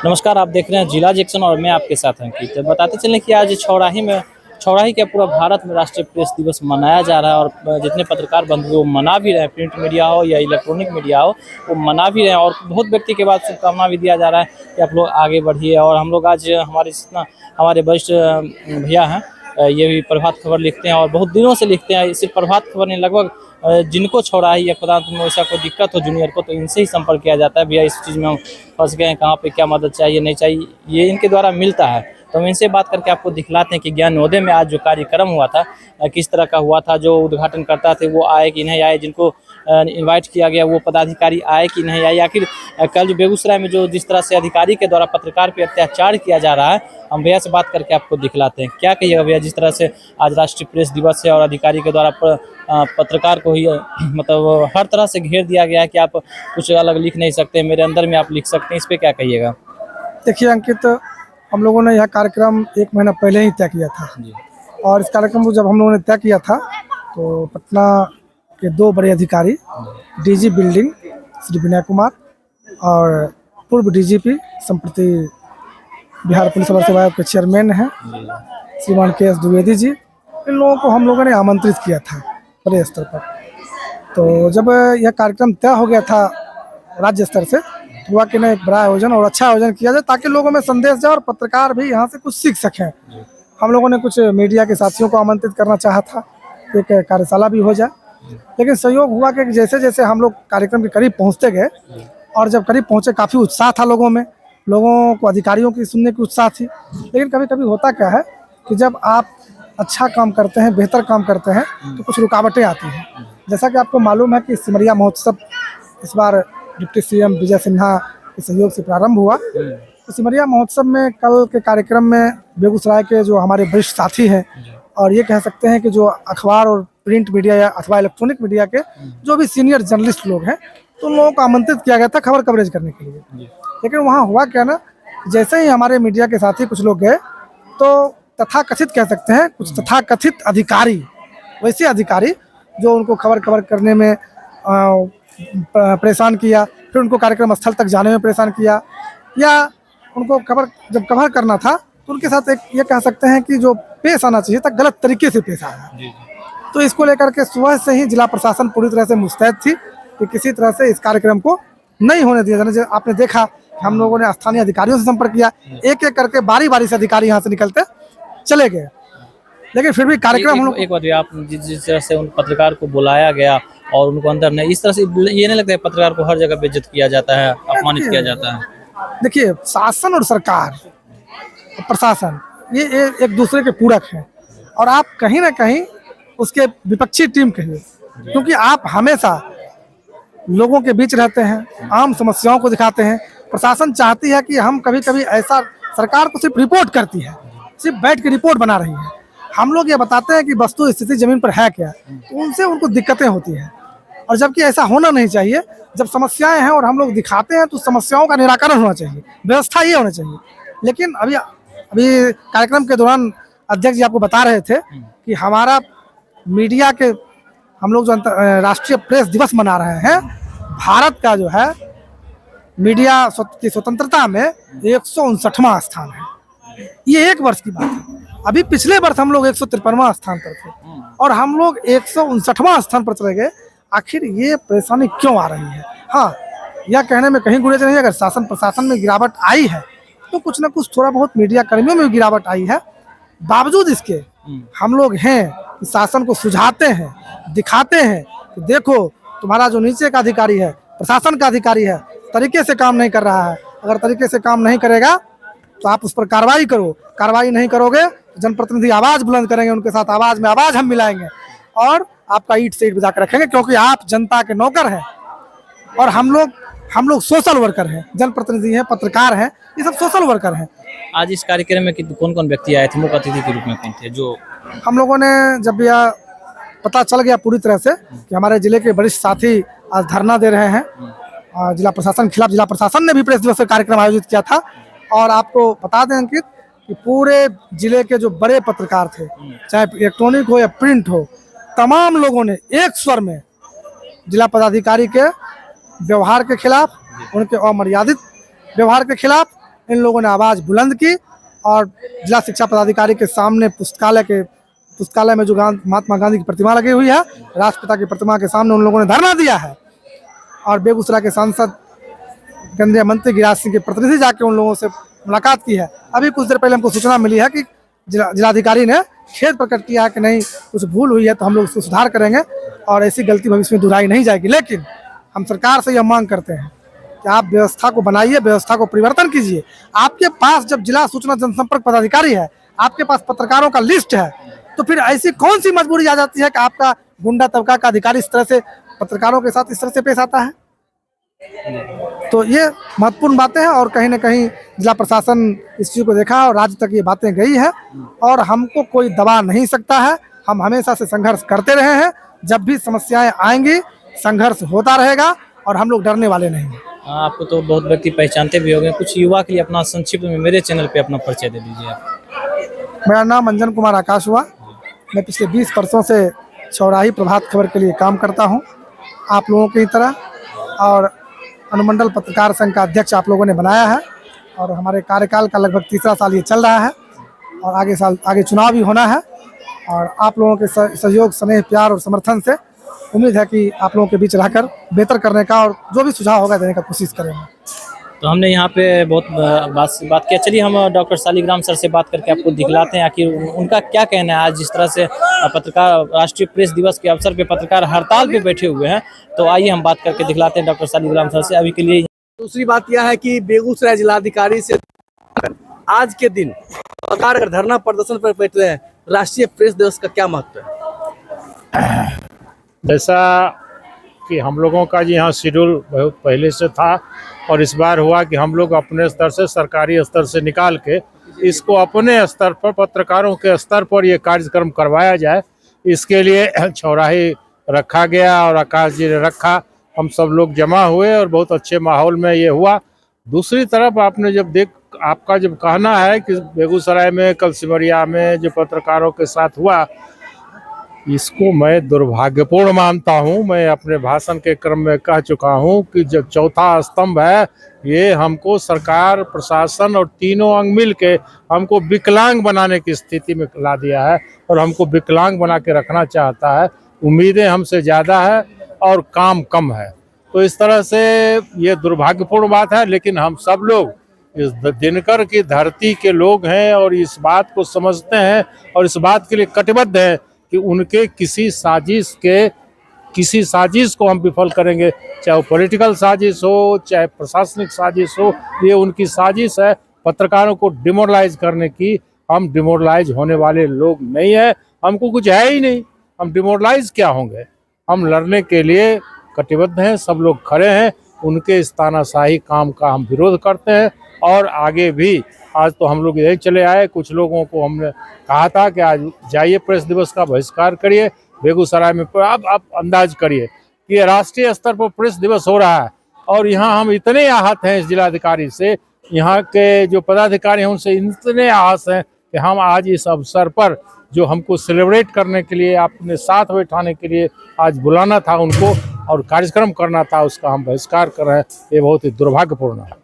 नमस्कार, आप देख रहे हैं जिला जंक्शन और मैं आपके साथ अंकित। तो बताते चलें कि आज छौड़ाही क्या पूरा भारत में राष्ट्रीय प्रेस दिवस मनाया जा रहा है और जितने पत्रकार बंधु वो मना भी रहे हैं, प्रिंट मीडिया हो या इलेक्ट्रॉनिक मीडिया हो, वो मना भी रहे हैं और बहुत व्यक्ति के बाद शुभकामना भी दिया जा रहा है कि आप लोग आगे बढ़िए। और हम लोग आज हमारे वरिष्ठ भैया हैं, ये भी प्रभात खबर लिखते हैं और बहुत दिनों से लिखते हैं। सिर्फ प्रभात खबर नहीं, लगभग जिनको छौड़ाही या खुदा में वैसा कोई दिक्कत हो जूनियर को, तो इनसे ही संपर्क किया जाता है। भैया इस चीज़ में हम फंस गए हैं, कहाँ पे क्या मदद चाहिए नहीं चाहिए, ये इनके द्वारा मिलता है। तो हम इनसे बात करके आपको दिखलाते हैं कि ज्ञानोदय में आज जो कार्यक्रम हुआ था किस तरह का हुआ था। जो उद्घाटन करता थे वो आए कि नहीं आए, जिनको इनवाइट किया गया वो पदाधिकारी आए कि नहीं आए, आखिर कल जो बेगूसराय में जो जिस तरह से अधिकारी के द्वारा पत्रकार पे अत्याचार किया जा रहा है, हम भैया से बात करके आपको दिखलाते हैं। क्या कहिएगा भैया, जिस तरह से आज राष्ट्रीय प्रेस दिवस है और अधिकारी के द्वारा पत्रकार को ही मतलब हर तरह से घेर दिया गया है कि आप कुछ अलग लिख नहीं सकते, मेरे अंदर में आप लिख सकते हैं, इस पर क्या कहिएगा? देखिए अंकित, हम लोगों ने यह कार्यक्रम 1 महीना पहले ही तय किया था जी। और इस कार्यक्रम को जब हम लोगों ने तय किया था तो पटना के 2 बड़े अधिकारी, डीजी बिल्डिंग श्री विनय कुमार और पूर्व डीजीपी संप्रति बिहार पुलिस सेवा आयोग के चेयरमैन हैं श्रीमान के एस द्विवेदी जी, इन लोगों को हम लोगों ने आमंत्रित किया था बड़े स्तर पर। तो जब यह कार्यक्रम तय हो गया था राज्य स्तर से, तो हुआ कि नहीं एक बड़ा आयोजन और अच्छा आयोजन किया जाए ताकि लोगों में संदेश जाए और पत्रकार भी यहाँ से कुछ सीख सकें। हम लोगों ने कुछ मीडिया के साथियों को आमंत्रित करना चाहा था, एक कार्यशाला भी हो जाए, लेकिन सहयोग हुआ कि जैसे जैसे हम लोग कार्यक्रम के करीब पहुँचते गए और जब करीब पहुँचे काफ़ी उत्साह था लोगों में, लोगों को अधिकारियों की सुनने की उत्साह थी। लेकिन कभी कभी होता क्या है कि जब आप अच्छा काम करते हैं, बेहतर काम करते हैं, तो कुछ रुकावटें आती हैं। जैसा कि आपको मालूम है कि सिमरिया महोत्सव इस बार डिप्टी सीएम विजय सिन्हा के सहयोग से प्रारंभ हुआ। तो सिमरिया महोत्सव में कल के कार्यक्रम में बेगूसराय के जो हमारे वरिष्ठ साथी हैं और ये कह सकते हैं कि जो अखबार और प्रिंट मीडिया या अथवा इलेक्ट्रॉनिक मीडिया के जो भी सीनियर जर्नलिस्ट लोग हैं, तो उन लोगों को आमंत्रित किया गया था खबर कवरेज करने के लिए। लेकिन वहाँ हुआ क्या ना, जैसे ही हमारे मीडिया के साथी कुछ लोग गए तो तथाकथित कह सकते हैं, कुछ तथाकथित अधिकारी, वैसे अधिकारी जो उनको खबर करने में परेशान किया, फिर उनको कार्यक्रम स्थल तक जाने में परेशान किया, या उनको जब कवर करना था तो उनके साथ एक ये कह सकते हैं कि जो पेश आना चाहिए था गलत तरीके से पेश आया। तो इसको लेकर के सुबह से ही जिला प्रशासन पूरी तरह से मुस्तैद थी कि किसी तरह से इस कार्यक्रम को नहीं होने दिया जाना। आपने देखा हम लोगों ने स्थानीय अधिकारियों से संपर्क किया, एक एक करके बारी बारी से अधिकारी यहाँ से निकलते चले गए, लेकिन फिर भी कार्यक्रम हम लोग एक बात, आप जिस तरह से उन पत्रकार को बुलाया गया और उनको अंदर नहीं, इस तरह से ये नहीं लगता है पत्रकार को हर जगह बेइज्जत किया जाता है, अपमानित किया जाता है? देखिए, शासन और सरकार और प्रशासन ये एक दूसरे के पूरक हैं और आप कहीं ना कहीं उसके विपक्षी टीम कहिए, क्योंकि आप हमेशा लोगों के बीच रहते हैं, आम समस्याओं को दिखाते हैं। प्रशासन चाहती है कि हम कभी कभी ऐसा, सरकार को सिर्फ रिपोर्ट करती है, सिर्फ बैठ के रिपोर्ट बना रही है, हम लोग ये बताते हैं कि वस्तु स्थिति जमीन पर है क्या, तो उनसे उनको दिक्कतें होती हैं। और जबकि ऐसा होना नहीं चाहिए, जब समस्याएं हैं और हम लोग दिखाते हैं तो समस्याओं का निराकरण होना चाहिए, व्यवस्था ये होना चाहिए। लेकिन अभी कार्यक्रम के दौरान अध्यक्ष जी आपको बता रहे थे कि हमारा मीडिया के, हम लोग जो राष्ट्रीय प्रेस दिवस मना रहे हैं, भारत का जो है मीडिया की स्वतंत्रता में 159वां स्थान है। ये 1 वर्ष की बात है। अभी पिछले वर्ष हम लोग 153वां स्थान पर थे और हम लोग 159वां स्थान पर चले गए। आखिर ये परेशानी क्यों आ रही है? हाँ, यह कहने में कहीं गुरेज नहीं, अगर शासन प्रशासन में गिरावट आई है तो कुछ ना कुछ थोड़ा बहुत मीडिया कर्मियों में भी गिरावट आई है। बावजूद इसके हम लोग हैं कि शासन को सुझाते हैं, दिखाते हैं कि देखो तुम्हारा जो नीचे का अधिकारी है, प्रशासन का अधिकारी है, तरीके से काम नहीं कर रहा है। अगर तरीके से काम नहीं करेगा तो आप उस पर कार्रवाई करो, कार्रवाई नहीं करोगे तो जनप्रतिनिधि आवाज़ बुलंद करेंगे, उनके साथ आवाज़ में आवाज़ हम मिलाएंगे और आपका ईंट से ईंट बजा कर रखेंगे, क्योंकि आप जनता के नौकर हैं और हम लोग सोशल वर्कर हैं, जनप्रतिनिधि हैं, पत्रकार हैं, ये सब सोशल वर्कर हैं। आज इस कार्यक्रम में कौन कौन व्यक्ति आए थे, मुख्य अतिथि के रूप में कौन थे? जो हम लोगों ने जब यह पता चल गया पूरी तरह से कि हमारे जिले के वरिष्ठ साथी आज धरना दे रहे हैं जिला प्रशासन के खिलाफ, जिला प्रशासन ने भी प्रेस दिवस का कार्यक्रम आयोजित किया था। और आपको बता दें अंकित कि पूरे जिले के जो बड़े पत्रकार थे, चाहे इलेक्ट्रॉनिक हो या प्रिंट हो, तमाम लोगों ने एक स्वर में जिला पदाधिकारी के व्यवहार के खिलाफ, उनके अमर्यादित व्यवहार के खिलाफ इन लोगों ने आवाज़ बुलंद की और जिला शिक्षा पदाधिकारी के सामने पुस्तकालय में जो महात्मा गांधी की प्रतिमा लगी हुई है, राष्ट्रपिता की प्रतिमा के सामने उन लोगों ने धरना दिया है। और बेगूसराय के सांसद केंद्रीय मंत्री गिरिराज सिंह के प्रतिनिधि जाके उन लोगों से मुलाकात की है। अभी कुछ देर पहले हमको सूचना मिली है कि जिलाधिकारी ने खेद प्रकट किया है कि नहीं, कुछ भूल हुई है तो हम लोग उसको सुधार करेंगे और ऐसी गलती भविष्य में दोहराई नहीं जाएगी। लेकिन हम सरकार से यह मांग करते हैं कि आप व्यवस्था को बनाइए, व्यवस्था को परिवर्तन कीजिए। आपके पास जब जिला सूचना जनसंपर्क पदाधिकारी है, आपके पास पत्रकारों का लिस्ट है, तो फिर ऐसी कौन सी मजबूरी आ जाती है कि आपका गुंडा तबका का अधिकारी इस तरह से पत्रकारों के साथ इस तरह से पेश आता है? तो ये महत्वपूर्ण बातें हैं और कहीं ना कहीं जिला प्रशासन इस चीज़ को देखा और राज्य तक ये बातें गई है और हमको कोई दबा नहीं सकता है। हम हमेशा से संघर्ष करते रहे हैं, जब भी समस्याएं आएंगी संघर्ष होता रहेगा और हम लोग डरने वाले नहीं हैं। आपको तो बहुत व्यक्ति पहचानते भी होंगे, कुछ युवा के लिए अपना संक्षिप्त में मेरे चैनल पे अपना परिचय दे दीजिए आप। मेरा नाम अंजन कुमार आकाश हुआ। मैं पिछले 20 वर्षों से चौराही प्रभात खबर के लिए काम करता हूं, आप लोगों की तरह, और अनुमंडल पत्रकार संघ का अध्यक्ष आप लोगों ने बनाया है और हमारे कार्यकाल का लगभग 3रा साल ये चल रहा है और आगे चुनाव भी होना है। और आप लोगों के सहयोग, स्नेह, प्यार और समर्थन से उम्मीद है कि आप लोगों के बीच रहकर बेहतर करने का और जो भी सुझाव होगा देने का कोशिश करेंगे। तो हमने यहाँ पे बहुत बात किया। चलिए हम डॉक्टर शालिग्राम सर से बात करके आपको दिखलाते हैं आखिर उनका क्या कहना है। आज जिस तरह से पत्रकार राष्ट्रीय प्रेस दिवस के अवसर पे पत्रकार हड़ताल पे बैठे हुए हैं, तो आइए हम बात करके दिखलाते हैं डॉक्टर शालिग्राम सर से। अभी के लिए दूसरी बात यह है कि बेगूसराय जिलाधिकारी से आज के दिन पत्रकार अगर धरना प्रदर्शन पर बैठ रहे हैं, राष्ट्रीय प्रेस दिवस का क्या महत्व है? जैसा कि हम लोगों का जी यहाँ शेड्यूल बहुत पहले से था और इस बार हुआ कि हम लोग अपने स्तर से, सरकारी स्तर से निकाल के इसको अपने स्तर पर, पत्रकारों के स्तर पर ये कार्यक्रम करवाया जाए, इसके लिए चौराही रखा गया और आकाश जी ने रखा। हम सब लोग जमा हुए और बहुत अच्छे माहौल में ये हुआ। दूसरी तरफ आपने आपका जब कहना है कि बेगूसराय में, कल सिमरिया में जो पत्रकारों के साथ हुआ, इसको मैं दुर्भाग्यपूर्ण मानता हूं। मैं अपने भाषण के क्रम में कह चुका हूं कि जो चौथा स्तंभ है, ये हमको सरकार, प्रशासन और तीनों अंग मिल के हमको विकलांग बनाने की स्थिति में ला दिया है और हमको विकलांग बना के रखना चाहता है। उम्मीदें हमसे ज़्यादा है और काम कम है। तो इस तरह से ये दुर्भाग्यपूर्ण बात है, लेकिन हम सब लोग इस दिनकर की धरती के लोग हैं और इस बात को समझते हैं और इस बात के लिए कटिबद्ध हैं कि उनके किसी साजिश को हम विफल करेंगे, चाहे वो पॉलिटिकल साजिश हो, चाहे प्रशासनिक साजिश हो। ये उनकी साजिश है पत्रकारों को डिमोरलाइज करने की। हम डिमोरलाइज होने वाले लोग नहीं है, हमको कुछ है ही नहीं, हम डिमोरलाइज क्या होंगे। हम लड़ने के लिए कटिबद्ध हैं, सब लोग खड़े हैं। उनके इस तानाशाही काम का हम विरोध करते हैं और आगे भी। आज तो हम लोग यही चले आए, कुछ लोगों को हमने कहा था कि आज जाइए प्रेस दिवस का बहिष्कार करिए बेगूसराय में। आप अंदाज करिए कि राष्ट्रीय स्तर पर प्रेस दिवस हो रहा है और यहाँ हम इतने आहत हैं इस जिलाधिकारी से, यहाँ के जो पदाधिकारी हैं उनसे इतने आहत हैं कि हम आज इस अवसर पर जो हमको सेलिब्रेट करने के लिए, अपने साथ बैठाने के लिए आज बुलाना था उनको और कार्यक्रम करना था, उसका हम बहिष्कार कर रहे हैं। ये बहुत ही दुर्भाग्यपूर्ण है।